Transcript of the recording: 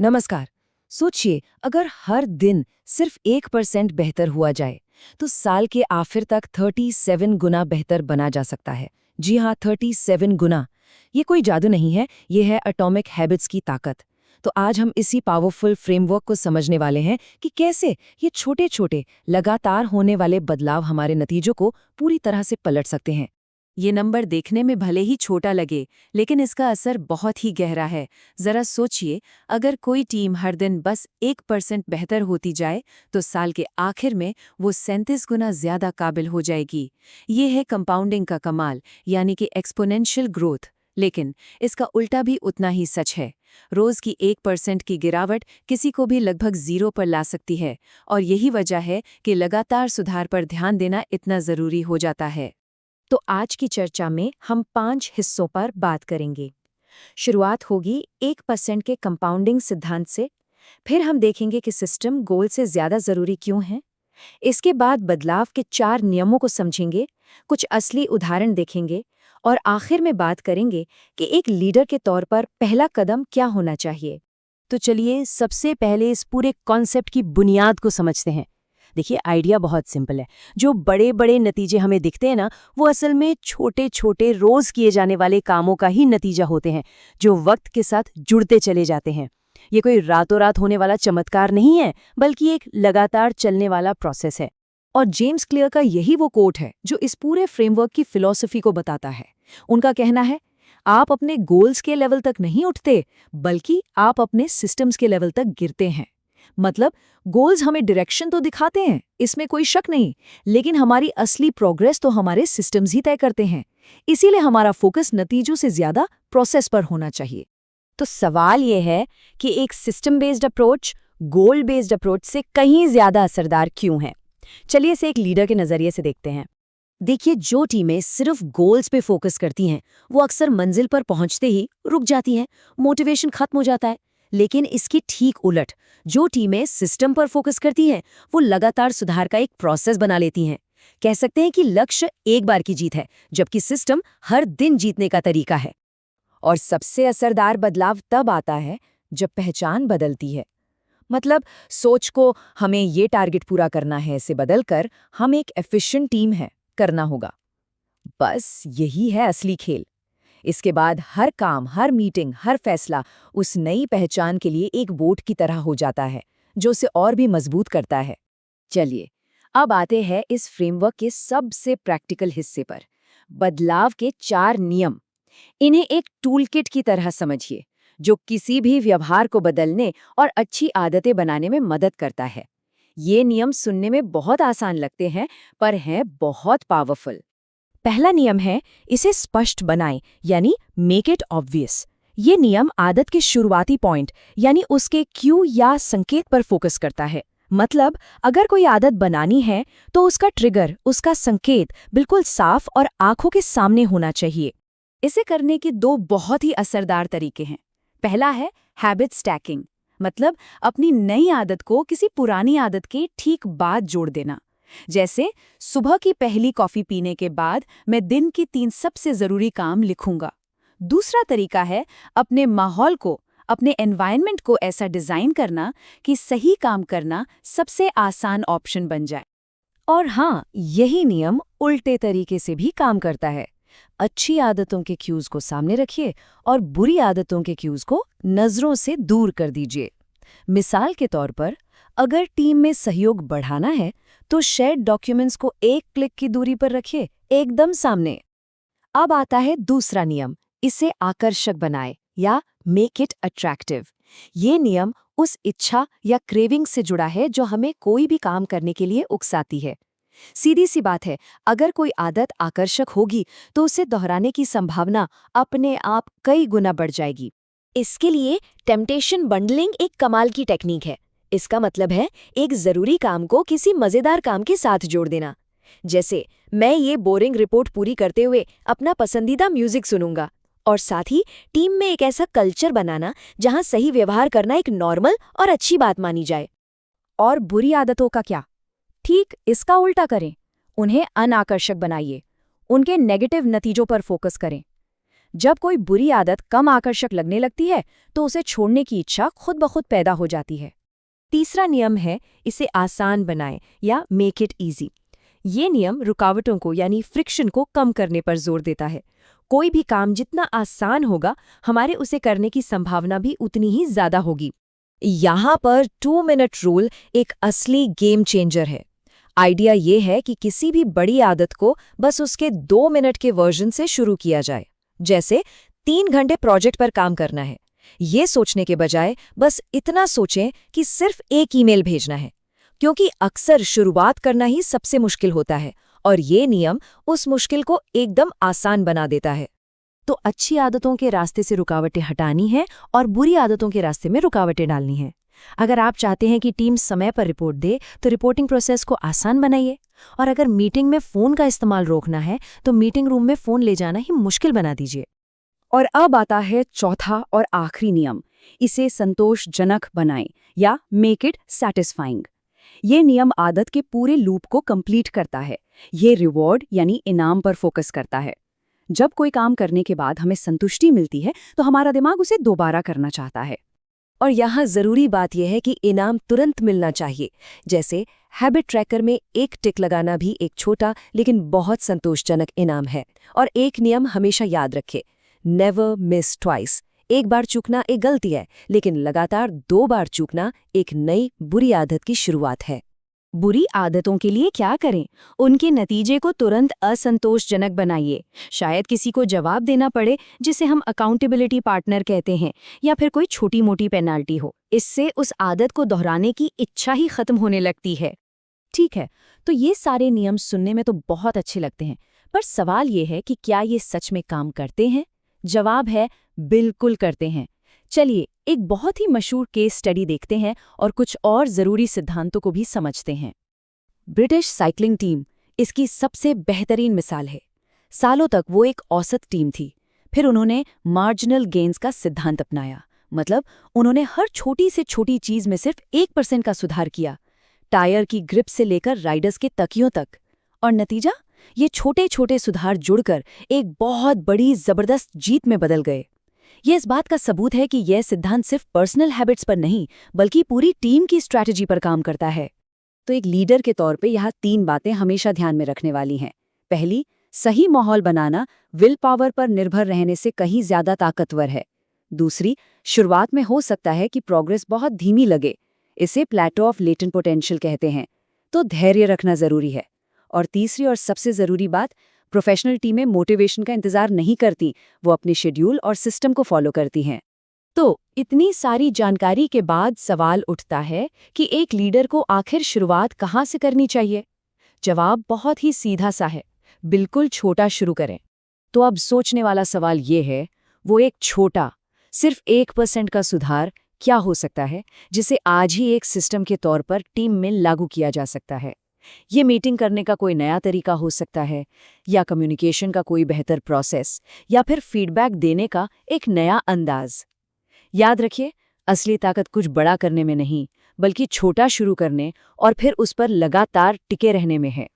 नमस्कार। सोचिए, अगर हर दिन सिर्फ 1% बेहतर हुआ जाए तो साल के आखिर तक 37 गुना बेहतर बना जा सकता है। जी हाँ, 37 गुना। ये कोई जादू नहीं है, ये है एटॉमिक हैबिट्स की ताकत। तो आज हम इसी पावरफुल फ्रेमवर्क को समझने वाले हैं कि कैसे ये छोटे छोटे लगातार होने वाले बदलाव हमारे नतीजों को पूरी तरह से पलट सकते हैं। ये नंबर देखने में भले ही छोटा लगे, लेकिन इसका असर बहुत ही गहरा है। जरा सोचिए, अगर कोई टीम हर दिन बस 1% बेहतर होती जाए तो साल के आखिर में वो 37 गुना ज्यादा काबिल हो जाएगी। ये है कंपाउंडिंग का कमाल, यानी कि एक्सपोनेंशियल ग्रोथ। लेकिन इसका उल्टा भी उतना ही सच है। रोज की 1% की गिरावट किसी को भी लगभग 0 पर ला सकती है, और यही वजह है कि लगातार सुधार पर ध्यान देना इतना जरूरी हो जाता है। तो आज की चर्चा में हम 5 हिस्सों पर बात करेंगे। शुरुआत होगी 1% के कंपाउंडिंग सिद्धांत से, फिर हम देखेंगे कि सिस्टम गोल से ज्यादा जरूरी क्यों है। इसके बाद बदलाव के 4 नियमों को समझेंगे, कुछ असली उदाहरण देखेंगे, और आखिर में बात करेंगे कि एक लीडर के तौर पर पहला कदम क्या होना चाहिए। तो चलिए सबसे पहले इस पूरे कॉन्सेप्ट की बुनियाद को समझते हैं। देखिए, आइडिया बहुत सिंपल है। जो बड़े बड़े नतीजे हमें दिखते हैं ना, वो असल में छोटे छोटे रोज किए जाने वाले कामों का ही नतीजा होते हैं, जो वक्त के साथ जुड़ते चले जाते हैं। ये कोई रातों रात होने वाला चमत्कार नहीं है, बल्कि एक लगातार चलने वाला प्रोसेस है। और जेम्स क्लियर का यही वो कोट है जो इस पूरे फ्रेमवर्क की फिलॉसफी को बताता है। उनका कहना है, आप अपने गोल्स के लेवल तक नहीं उठते, बल्कि आप अपने सिस्टम्स के लेवल तक गिरते हैं। मतलब गोल्स हमें डायरेक्शन तो दिखाते हैं, इसमें कोई शक नहीं, लेकिन हमारी असली प्रोग्रेस तो हमारे सिस्टम्स ही तय करते हैं। इसीलिए हमारा फोकस नतीजों से ज्यादा प्रोसेस पर होना चाहिए। तो सवाल यह है कि एक सिस्टम बेस्ड अप्रोच गोल बेस्ड अप्रोच से कहीं ज्यादा असरदार क्यों है। चलिए इसे एक लीडर के नजरिए से देखते हैं। देखिए, जो टीमें सिर्फ गोल्स पे फोकस करती हैं, वो अक्सर मंजिल पर पहुंचते ही रुक जाती हैं, मोटिवेशन खत्म हो जाता है। लेकिन इसकी ठीक उलट, जो टीमें सिस्टम पर फोकस करती हैं, वो लगातार सुधार का एक प्रोसेस बना लेती हैं। कह सकते हैं कि लक्ष्य एक बार की जीत है, जबकि सिस्टम हर दिन जीतने का तरीका है। और सबसे असरदार बदलाव तब आता है जब पहचान बदलती है। मतलब सोच को हमें ये टारगेट पूरा करना है से बदलकर हम एक एफिशिएंट टीम है करना होगा। बस यही है असली खेल। इसके बाद हर काम, हर मीटिंग, हर फैसला उस नई पहचान के लिए एक वोट की तरह हो जाता है, जो उसे और भी मजबूत करता है। चलिए अब आते हैं इस फ्रेमवर्क के सबसे प्रैक्टिकल हिस्से पर, बदलाव के 4 नियम। इन्हें एक टूलकिट की तरह समझिए, जो किसी भी व्यवहार को बदलने और अच्छी आदतें बनाने में मदद करता है। ये नियम सुनने में बहुत आसान लगते हैं, पर हैं बहुत पावरफुल। पहला नियम है, इसे स्पष्ट बनाएं, यानी मेक इट ऑब्वियस। ये नियम आदत के शुरुआती पॉइंट, यानी उसके क्यू या संकेत पर फोकस करता है। मतलब अगर कोई आदत बनानी है तो उसका ट्रिगर, उसका संकेत बिल्कुल साफ और आंखों के सामने होना चाहिए। इसे करने के 2 बहुत ही असरदार तरीके हैं। पहला है हैबिट स्टैकिंग, मतलब अपनी नई आदत को किसी पुरानी आदत के ठीक बाद जोड़ देना। जैसे सुबह की पहली कॉफी पीने के बाद मैं दिन की 3 सबसे जरूरी काम लिखूंगा। दूसरा तरीका है अपने माहौल को, अपने एनवायरनमेंट को ऐसा डिजाइन करना कि सही काम करना सबसे आसान ऑप्शन बन जाए। और हाँ, यही नियम उल्टे तरीके से भी काम करता है। अच्छी आदतों के क्यूज को सामने रखिए और बुरी आदतों के क्यूज को नजरों से दूर कर दीजिए। मिसाल के तौर पर, अगर टीम में सहयोग बढ़ाना है तो शेयर्ड डॉक्यूमेंट्स को एक क्लिक की दूरी पर रखिए, एकदम सामने। अब आता है दूसरा नियम, इसे आकर्षक बनाए या मेक इट अट्रैक्टिव। ये नियम उस इच्छा या क्रेविंग से जुड़ा है जो हमें कोई भी काम करने के लिए उकसाती है। सीधी सी बात है, अगर कोई आदत आकर्षक होगी तो उसे दोहराने की संभावना अपने आप कई गुना बढ़ जाएगी। इसके लिए टेम्पटेशन बंडलिंग एक कमाल की टेक्निक है। इसका मतलब है एक जरूरी काम को किसी मजेदार काम के साथ जोड़ देना। जैसे मैं ये बोरिंग रिपोर्ट पूरी करते हुए अपना पसंदीदा म्यूजिक सुनूंगा, और साथ ही टीम में एक ऐसा कल्चर बनाना जहां सही व्यवहार करना एक नॉर्मल और अच्छी बात मानी जाए। और बुरी आदतों का क्या? ठीक इसका उल्टा करें, उन्हें अनाकर्षक बनाइए, उनके नेगेटिव नतीजों पर फोकस करें। जब कोई बुरी आदत कम आकर्षक लगने लगती है तो उसे छोड़ने की इच्छा खुद ब खुद पैदा हो जाती है। तीसरा नियम है इसे आसान बनाएं या मेक इट इजी। ये नियम रुकावटों को यानी फ्रिक्शन को कम करने पर जोर देता है। कोई भी काम जितना आसान होगा, हमारे उसे करने की संभावना भी उतनी ही ज्यादा होगी। यहाँ पर 2 मिनट रूल एक असली गेम चेंजर है। आइडिया ये है कि किसी भी बड़ी आदत को बस उसके 2 मिनट के वर्जन से शुरू किया जाए। जैसे 3 घंटे प्रोजेक्ट पर काम करना है, ये सोचने के बजाय बस इतना सोचें कि सिर्फ एक ईमेल भेजना है, क्योंकि अक्सर शुरुआत करना ही सबसे मुश्किल होता है और ये नियम उस मुश्किल को एकदम आसान बना देता है। तो अच्छी आदतों के रास्ते से रुकावटें हटानी है और बुरी आदतों के रास्ते में रुकावटें डालनी है। अगर आप चाहते हैं कि टीम समय पर रिपोर्ट दे तो रिपोर्टिंग प्रोसेस को आसान बनाइए, और अगर मीटिंग में फ़ोन का इस्तेमाल रोकना है तो मीटिंग रूम में फ़ोन ले जाना ही मुश्किल बना दीजिए। और अब आता है चौथा और आखिरी नियम, इसे संतोषजनक बनाएं या मेक इट सैटिस्फाइंग। ये नियम आदत के पूरे लूप को कंप्लीट करता है। ये रिवॉर्ड यानी इनाम पर फोकस करता है। जब कोई काम करने के बाद हमें संतुष्टि मिलती है तो हमारा दिमाग उसे दोबारा करना चाहता है। और यहाँ ज़रूरी बात यह है कि इनाम तुरंत मिलना चाहिए। जैसे हैबिट ट्रैकर में एक टिक लगाना भी एक छोटा लेकिन बहुत संतोषजनक इनाम है। और एक नियम हमेशा याद रखें, नेवर मिस ट्वाइस। एक बार चूकना एक गलती है, लेकिन लगातार 2 बार चूकना एक नई बुरी आदत की शुरुआत है। बुरी आदतों के लिए क्या करें? उनके नतीजे को तुरंत असंतोषजनक बनाइए। शायद किसी को जवाब देना पड़े, जिसे हम अकाउंटेबिलिटी पार्टनर कहते हैं, या फिर कोई छोटी मोटी पेनाल्टी हो। इससे उस आदत को दोहराने की इच्छा ही खत्म होने लगती है। ठीक है, तो ये सारे नियम सुनने में तो बहुत अच्छे लगते हैं, पर सवाल ये है कि क्या ये सच में काम करते हैं? जवाब है बिल्कुल करते हैं। चलिए एक बहुत ही मशहूर केस स्टडी देखते हैं और कुछ और ज़रूरी सिद्धांतों को भी समझते हैं। ब्रिटिश साइकिलिंग टीम इसकी सबसे बेहतरीन मिसाल है। सालों तक वो एक औसत टीम थी। फिर उन्होंने मार्जिनल गेन्स का सिद्धांत अपनाया। मतलब उन्होंने हर छोटी से छोटी चीज़ में सिर्फ 1% का सुधार किया, टायर की ग्रिप से लेकर राइडर्स के तकियों तक। और नतीजा, ये छोटे छोटे सुधार जुड़कर एक बहुत बड़ी ज़बरदस्त जीत में बदल गए। ये इस बात का सबूत है कि यह सिद्धांत सिर्फ पर्सनल हैबिट्स पर नहीं, बल्कि पूरी टीम की स्ट्रैटेजी पर काम करता है। तो एक लीडर के तौर पे यहाँ 3 बातें हमेशा ध्यान में रखने वाली हैं। पहली, सही माहौल बनाना विल पावर पर निर्भर रहने से कहीं ज्यादा ताकतवर है। दूसरी, शुरुआत में हो सकता है कि प्रोग्रेस बहुत धीमी लगे, इसे प्लेटो ऑफ लेटेंट पोटेंशियल कहते हैं, तो धैर्य रखना जरूरी है। और तीसरी और सबसे जरूरी बात, प्रोफेशनल टीमें मोटिवेशन का इंतजार नहीं करती, वो अपने शेड्यूल और सिस्टम को फॉलो करती हैं। तो इतनी सारी जानकारी के बाद सवाल उठता है कि एक लीडर को आखिर शुरुआत कहाँ से करनी चाहिए? जवाब बहुत ही सीधा सा है, बिल्कुल छोटा शुरू करें। तो अब सोचने वाला सवाल ये है, वो एक छोटा, सिर्फ 1% का सुधार क्या हो सकता है जिसे आज ही एक सिस्टम के तौर पर टीम में लागू किया जा सकता है? ये मीटिंग करने का कोई नया तरीका हो सकता है, या कम्युनिकेशन का कोई बेहतर प्रोसेस, या फिर फीडबैक देने का एक नया अंदाज। याद रखिए, असली ताकत कुछ बड़ा करने में नहीं, बल्कि छोटा शुरू करने और फिर उस पर लगातार टिके रहने में है।